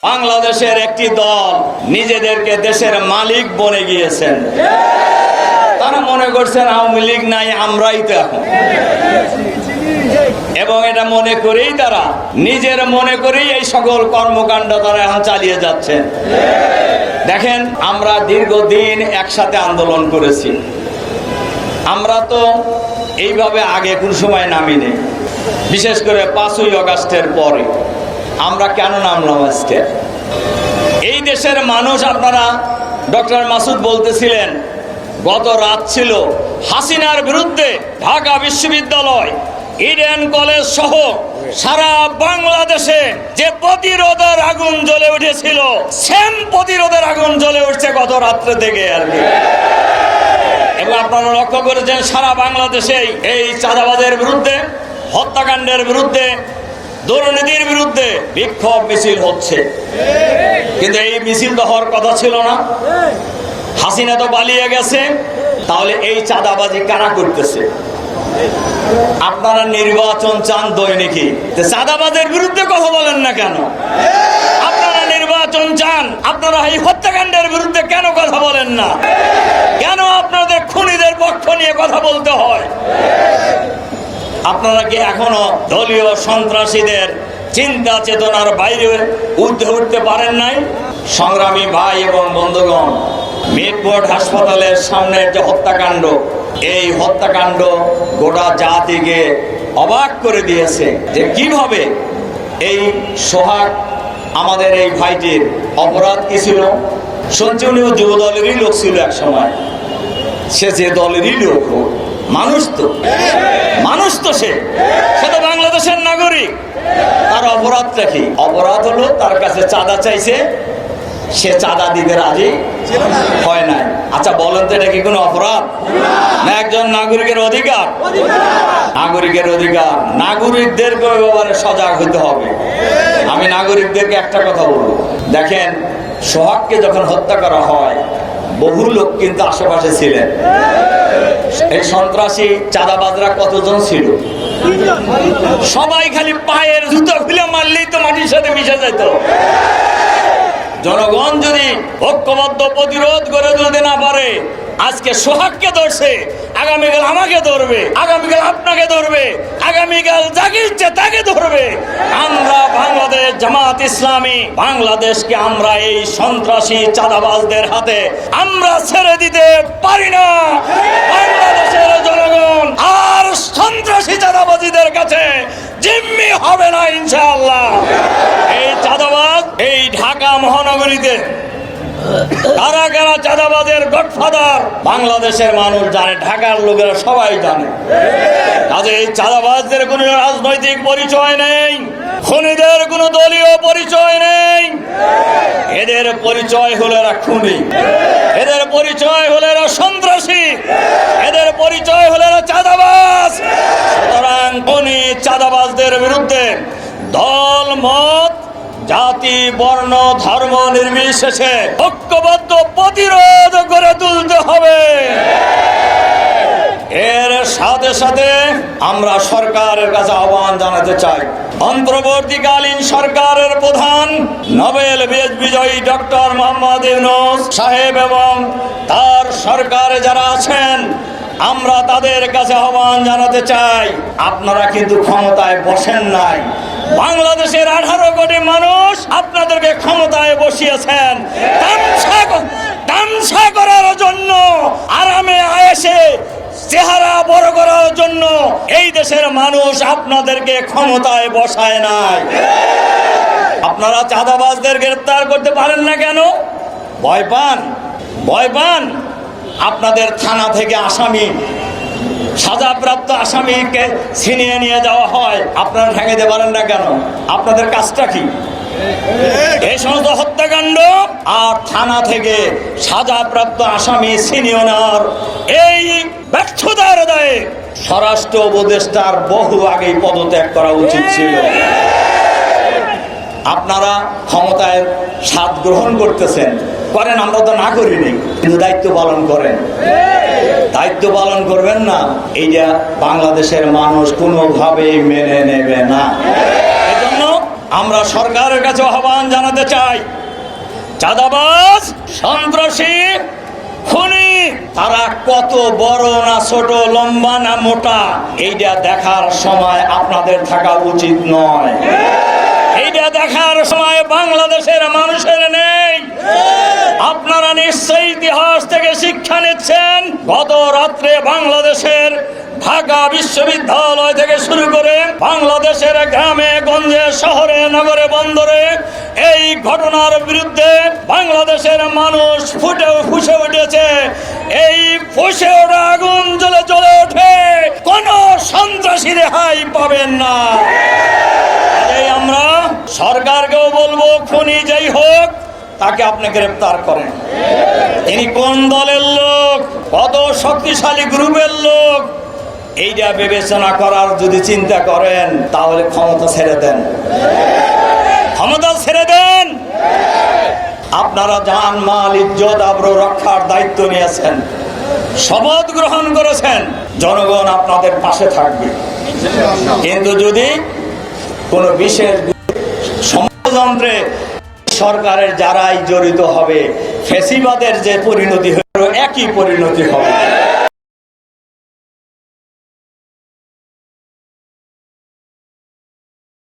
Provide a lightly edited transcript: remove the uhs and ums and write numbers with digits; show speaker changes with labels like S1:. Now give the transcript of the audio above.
S1: বাংলাদেশের একটি দল নিজেদেরকে দেশের মালিক বনে গিয়েছেন। তারা মনে করছেন আওয়ামী লীগ নাই, আমরাই তো এখন। এবং এটা মনে করেই তারা নিজের মনে করেই এই সকল কর্মকাণ্ড তারা এখন চালিয়ে যাচ্ছেন। দেখেন, আমরা দীর্ঘদিন একসাথে আন্দোলন করেছি। আমরা তো এইভাবে আগে কোন সময় নামিনি, বিশেষ করে 5ই আগস্টের পরে। আমরা কেন নামলাম আজকে? এই দেশের মানুষ, আপনারা ডক্টর মাসুদ বলতেছিলেন গত রাত ছিল হাসিনার বিরুদ্ধে ঢাকা বিশ্ববিদ্যালয়, ইডেন কলেজ সহ সারা বাংলাদেশে যে প্রতিরোধের আগুন জ্বলে উঠেছিল, সেম প্রতিরোধের আগুন জ্বলে উঠছে গত রাত্রে থেকে আর কি। এবং আপনারা লক্ষ্য করেছেন সারা বাংলাদেশেই এই চাঁদাবাজের বিরুদ্ধে, হত্যাকাণ্ডের বিরুদ্ধে, দুর্নীতির বিরুদ্ধে বিক্ষোভ মিছিল হচ্ছে। কিন্তু এই মিছিল তো হওয়ার কথা ছিল না। হাসিনা তো পালিয়ে গেছে, তাহলে এই চাঁদাবাজি কারা করতেছে? আপনারা নির্বাচন চান দৈনিকই, চাঁদাবাজের বিরুদ্ধে কথা বলেন না কেন? আপনারা নির্বাচন চান, আপনারা এই হত্যাকাণ্ডের বিরুদ্ধে কেন কথা বলেন না? কেন আপনাদের খুনিদের পক্ষ নিয়ে কথা বলতে হয়? আপনারা কি এখনো দলীয় সন্ত্রাসীদের চিন্তা চেতনার বাইরে উঠতে পারেন নাই? সংগ্রামী ভাই এবং বন্ধুগণ, মিটফোর্ড হাসপাতালের সামনের যে হত্যাকাণ্ড, এই হত্যাকাণ্ড গোটা জাতিকে অবাক করে দিয়েছে যে কিভাবে এই সোহাগ, আমাদের এই ভাইটির অপরাধ কি ছিল? সঞ্জীবনীও যুব দলেরই লোক ছিল এক সময়। সে যে দলেরই লোক হোক, মানুষ তো সে তো বাংলাদেশের নাগরিক। তার অপরাধটা কি? অপরাধ হলো তার কাছে চাঁদা চাইছে, সে চাঁদা দিতে রাজি হয় নাই। আচ্ছা বলেন তো, এটা কি কোনো অপরাধ না? একজন নাগরিকের অধিকার, নাগরিকের অধিকার। নাগরিকদেরকে ব্যাপারে সজাগ হতে হবে। আমি নাগরিকদেরকে একটা কথা বলবো, দেখেন, সোহাগকে যখন হত্যা করা হয়, বহু লোক কিন্তু আশেপাশে ছিলেন। এই সন্ত্রাসী চাঁদাবাজরা কতজন ছিল? সবাই খালি পায়ের জুতো খুলে মারলেই তো মাটির সাথে মিশে যেত। জনগণ যদি ঐক্যবদ্ধ প্রতিরোধ করে তুলতে না পারে, আজকে সোহাগকে ধরছে, আগামীকাল আমাকে ধরবে, আগামীকাল আপনাকে ধরবে, আগামীকাল যাকে ইচ্ছে তাকে ধরবে। আমরা বাংলাদেশ জামাত ইসলামী বাংলাদেশকে আমরা এই সন্ত্রাসী চাঁদাবাজদের হাতে আমরা ছেড়ে দিতে পারি না। বাংলাদেশের জনগণ আর সন্ত্রাসী চাঁদাবাজীদের কাছে জিম্মি হবে না ইনশাআল্লাহ। এই চাঁদাবাজ এই ঢাকা মহানগরীতে কারা কারা চাঁদাবাজের গডফাদার বাংলাদেশের মানুষ জানে, ঢাকার লোকেরা সবাই জানে। কাজে এই চাঁদাবাজদের কোনো রাজনৈতিক পরিচয় নেই, খুনিদের কোনো দলীয় পরিচয় নেই। এদের পরিচয় হলো এরা খুনি, এদের পরিচয় হলো এরা সন্ত্রাসী, এদের পরিচয় হলো এরা চাঁদাবাজ। সুতরাং খুনি চাঁদাবাজদের বিরুদ্ধে দল, মত, জাতি, বর্ণ, ধর্ম নির্বিশেষে ঐক্যবদ্ধ প্রতিরোধ করে তুলতে হবে। এর সাথে সাথে আমরা সরকারের কাছে আহ্বান জানাতে চাই, অন্তর্বর্তীকালীন সরকারের প্রধান নোবেল বিজয়ী ডক্টর মোহাম্মদ ইউনূস সাহেব এবং তার সরকারে যারা আছেন, আমরা তাদের কাছে আহ্বান জানাতে চাই, আপনারা কিন্তু ক্ষমতায় বসেন নাই। বাংলাদেশের 18 কোটি মানুষ আপনাদেরকে ক্ষমতায় বসিয়েছেন তামসা করার জন্য, আরামে আয়েশে চেহারা বড় করার জন্য। এই দেশের মানুষ আপনাদেরকে ক্ষমতায় বসায় নাই। আপনারা চাঁদাবাজদের গ্রেফতার করতে পারেন না কেন? ভয় পান? আপনাদের থানা থেকে আসামি, সাজাপ্রাপ্ত আসামিকে ছিনিয়ে নিয়ে যাওয়া হয়, আপনারা ঠেকাইতে পারেন না কেন? আপনাদের কাজটা কি? এই সমস্ত হত্যাকাণ্ড আর থানা থেকে সাজাপ্রাপ্ত আসামি ছিনিয়ে নেওয়ার এই ব্যর্থতার দায়ে স্বরাষ্ট্র উপদেষ্টার বহু আগেই পদত্যাগ করা উচিত ছিল। আপনারা ক্ষমতায় স্বাদ গ্রহণ করতেছেন, করেন, আমরা তো না করিনি, কিন্তু দায়িত্ব পালন করেন। দায়িত্ব পালন করবেন না, এইটা বাংলাদেশের মানুষ কোনোভাবেই মেনে নেবে না। এজন্য আমরা সরকারের কাছে আহ্বান জানাতে চাই, চাঁদাবাজ, সন্ত্রাসী, খুনি তারা কত বড় না ছোট, লম্বা না মোটা, এইটা দেখার সময় আপনাদের থাকা উচিত নয়। এইটা দেখার সময় বাংলাদেশের মানুষের নেই। আপনারা নিশ্চয়ই ইতিহাস থেকে শিক্ষা নিচ্ছেন। গত রাত্রে বাংলাদেশের ঢাকা বিশ্ববিদ্যালয় থেকে শুরু করে বাংলাদেশের গ্রামে গঞ্জে, শহরে, নগরে, বন্দরে এই ঘটনার বিরুদ্ধে বাংলাদেশের মানুষ ফুসে উঠেছে। এই ফুসে ওঠা আগুন জ্বলে জ্বলে ওঠে, কোন সন্ত্রাসী রেহাই পাবেন না। এই আমরা সরকারকেও বলবো, খুনি যেই হোক তাকে আপনি গ্রেফতার করেন। তিনি কোন দলের লোক, কত শক্তিশালী গ্রুপের লোক, এইটা বিবেচনা করার যদি চিন্তা করেন তাহলে ক্ষমতা ছেড়ে দেন, ক্ষমতা ছেড়ে দেন। আপনারা জান মাল ইজ্জত আবরু রক্ষার দায়িত্ব নিয়েছেন, শপথ গ্রহণ করেছেন, জনগণ আপনাদের পাশে থাকবে। কিন্তু যদি কোনো বিশেষ ষড়যন্ত্রে সরকারের যারাই জড়িত হবে, ফ্যাসিবাদের যে পরিণতি হলো একই পরিণতি হবে।